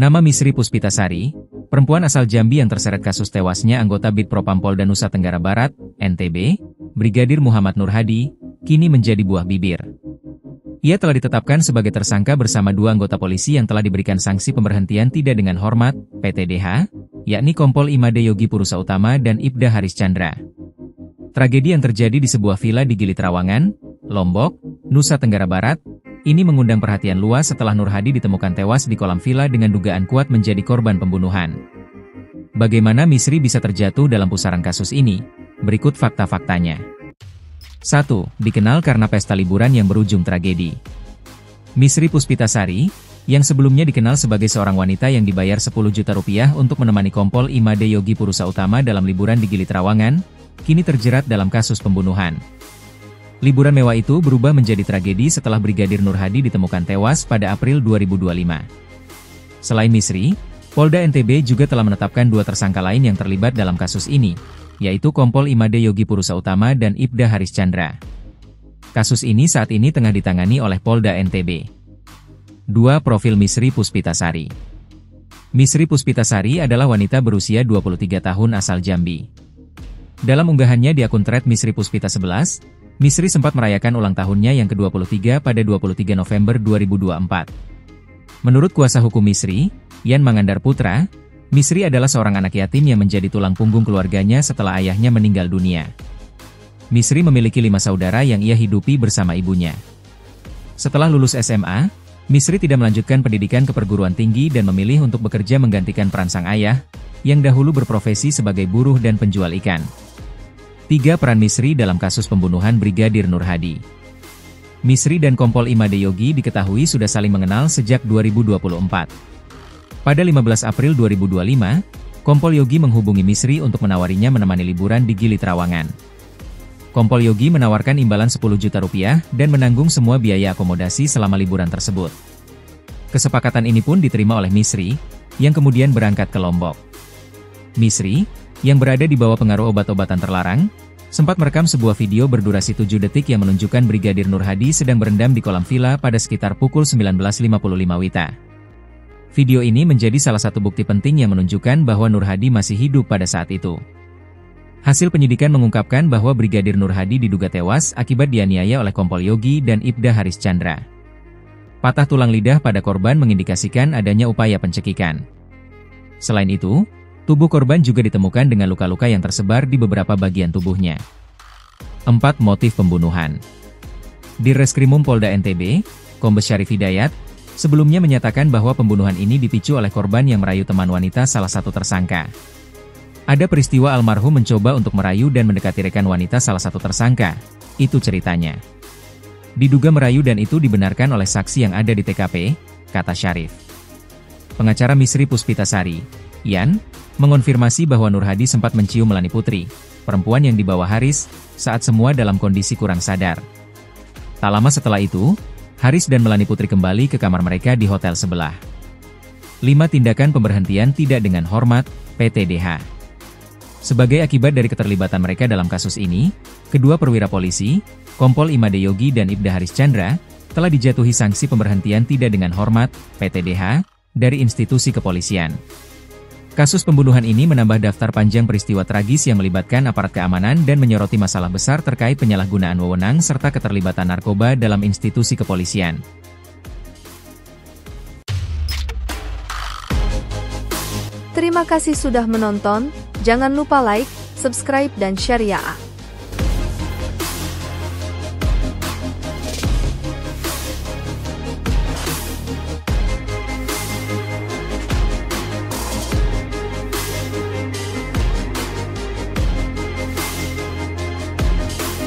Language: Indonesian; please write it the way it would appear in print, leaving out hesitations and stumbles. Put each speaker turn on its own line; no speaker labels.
Nama Misri Puspitasari, perempuan asal Jambi yang terseret kasus tewasnya anggota Bid Propampolda Nusa Tenggara Barat, NTB, Brigadir Muhammad Nur Hadi, kini menjadi buah bibir. Ia telah ditetapkan sebagai tersangka bersama dua anggota polisi yang telah diberikan sanksi pemberhentian tidak dengan hormat, PTDH, yakni Kompol Imade Yogi Purusa Utama dan Ibda Haris Chandra. Tragedi yang terjadi di sebuah villa di Gili Trawangan, Lombok, Nusa Tenggara Barat, ini mengundang perhatian luas setelah Nur Hadi ditemukan tewas di kolam villa dengan dugaan kuat menjadi korban pembunuhan. Bagaimana Misri bisa terjatuh dalam pusaran kasus ini? Berikut fakta-faktanya. 1. Dikenal karena pesta liburan yang berujung tragedi. Misri Puspitasari, yang sebelumnya dikenal sebagai seorang wanita yang dibayar 10 juta rupiah untuk menemani Kompol Imade Yogi Purusa Utama dalam liburan di Gili Trawangan, kini terjerat dalam kasus pembunuhan. Liburan mewah itu berubah menjadi tragedi setelah Brigadir Nur Hadi ditemukan tewas pada April 2025. Selain Misri, Polda NTB juga telah menetapkan dua tersangka lain yang terlibat dalam kasus ini, yaitu Kompol Imade Yogi Purusa Utama dan Ibda Haris Chandra. Kasus ini saat ini tengah ditangani oleh Polda NTB. 2. Profil Misri Puspitasari. Misri Puspitasari adalah wanita berusia 23 tahun asal Jambi. Dalam unggahannya di akun thread Misri Puspita 11, Misri sempat merayakan ulang tahunnya yang ke-23 pada 23 November 2024. Menurut kuasa hukum Misri, Yan Mangandar Putra, Misri adalah seorang anak yatim yang menjadi tulang punggung keluarganya setelah ayahnya meninggal dunia. Misri memiliki 5 saudara yang ia hidupi bersama ibunya. Setelah lulus SMA, Misri tidak melanjutkan pendidikan ke perguruan tinggi dan memilih untuk bekerja menggantikan peran sang ayah, yang dahulu berprofesi sebagai buruh dan penjual ikan. 3. Peran Misri dalam kasus pembunuhan Brigadir Nur Hadi. Misri dan Kompol Imade Yogi diketahui sudah saling mengenal sejak 2024. Pada 15 April 2025, Kompol Yogi menghubungi Misri untuk menawarinya menemani liburan di Gili Trawangan. Kompol Yogi menawarkan imbalan 10 juta rupiah dan menanggung semua biaya akomodasi selama liburan tersebut. Kesepakatan ini pun diterima oleh Misri, yang kemudian berangkat ke Lombok. Misri, yang berada di bawah pengaruh obat-obatan terlarang, sempat merekam sebuah video berdurasi 7 detik yang menunjukkan Brigadir Nur Hadi sedang berendam di kolam villa pada sekitar pukul 19.55 WITA. Video ini menjadi salah satu bukti penting yang menunjukkan bahwa Nur Hadi masih hidup pada saat itu. Hasil penyidikan mengungkapkan bahwa Brigadir Nur Hadi diduga tewas akibat dianiaya oleh Kompol Yogi dan Ibda Haris Chandra. Patah tulang lidah pada korban mengindikasikan adanya upaya pencekikan. Selain itu, tubuh korban juga ditemukan dengan luka-luka yang tersebar di beberapa bagian tubuhnya. 4. Motif pembunuhan. Di Reskrimum Polda NTB, Kombes Syarif Hidayat, sebelumnya menyatakan bahwa pembunuhan ini dipicu oleh korban yang merayu teman wanita salah satu tersangka. Ada peristiwa almarhum mencoba untuk merayu dan mendekati rekan wanita salah satu tersangka, itu ceritanya. Diduga merayu dan itu dibenarkan oleh saksi yang ada di TKP, kata Syarif. Pengacara Misri Puspitasari, Yan, mengonfirmasi bahwa Nur Hadi sempat mencium Melani Putri, perempuan yang dibawa Haris, saat semua dalam kondisi kurang sadar. Tak lama setelah itu, Haris dan Melani Putri kembali ke kamar mereka di hotel sebelah. 5. Tindakan pemberhentian tidak dengan hormat, PTDH. Sebagai akibat dari keterlibatan mereka dalam kasus ini, kedua perwira polisi, Kompol Imade Yogi dan Ibda Haris Chandra, telah dijatuhi sanksi pemberhentian tidak dengan hormat, PTDH, dari institusi kepolisian. Kasus pembunuhan ini menambah daftar panjang peristiwa tragis yang melibatkan aparat keamanan dan menyoroti masalah besar terkait penyalahgunaan wewenang serta keterlibatan narkoba dalam institusi kepolisian.
Terima kasih sudah menonton, jangan lupa like, subscribe dan share ya.